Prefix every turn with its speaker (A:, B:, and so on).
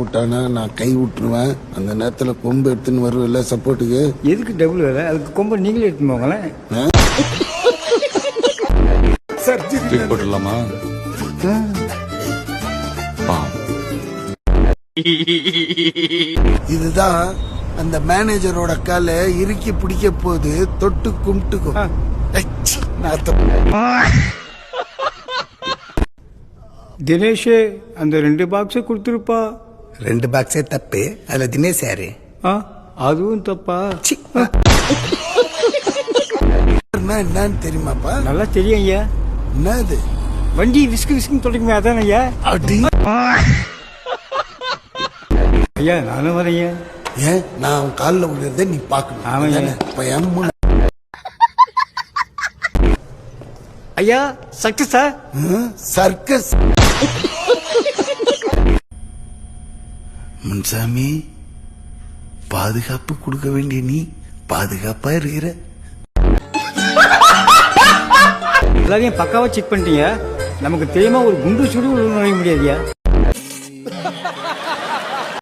A: விட்டானா நான் கை விட்டுருவேன். அந்த நேரத்துல கொம்பு எடுத்துன்னு வருவல சப்போர்ட்டுக்கு.
B: எதுக்கு டபுள் வேலை? அதுக்கு கொம்பு நீங்களே எடுத்துன்னு போங்களேன்.
A: சர்ஜரி
C: போட்டுடலாமா?
A: இதுதான் அந்த மேனேஜரோட காலை இறுக்கி பிடிக்க போது தொட்டு கும்பிட்டுக்கும்.
B: தினேஷ் அந்த 2 பாக்ஸை கொடுத்துருப்பா.
D: 2 பாக்ஸே தப்பு. அதுல தினேஷ் யாரு?
B: அதுவும் தப்பா?
A: என்னன்னு தெரியுமாப்பா?
B: நல்லா தெரியும் ஐயா.
A: என்னது?
B: வண்டி விஸ்கு விஸ்குன்னு தொடங்குமே, அதான் ஐயா.
A: அடி
B: ஐயா நானும் வரேன்.
A: ஏன் நான் அவன் காலில் விழுறத நீ பார்க்கணும்.
B: ஐயா சக்சஸா?
A: சர்க்கஸ். முன்சாமி, பாதுகாப்பு கொடுக்க வேண்டிய நீ பாதுகாப்பா இருக்கிற.
B: எல்லாரையும் பக்காவா செக் பண்ணிட்டீங்க. நமக்கு தெரியாம ஒரு குண்டு சுடு நுழைய முடியாதுயா.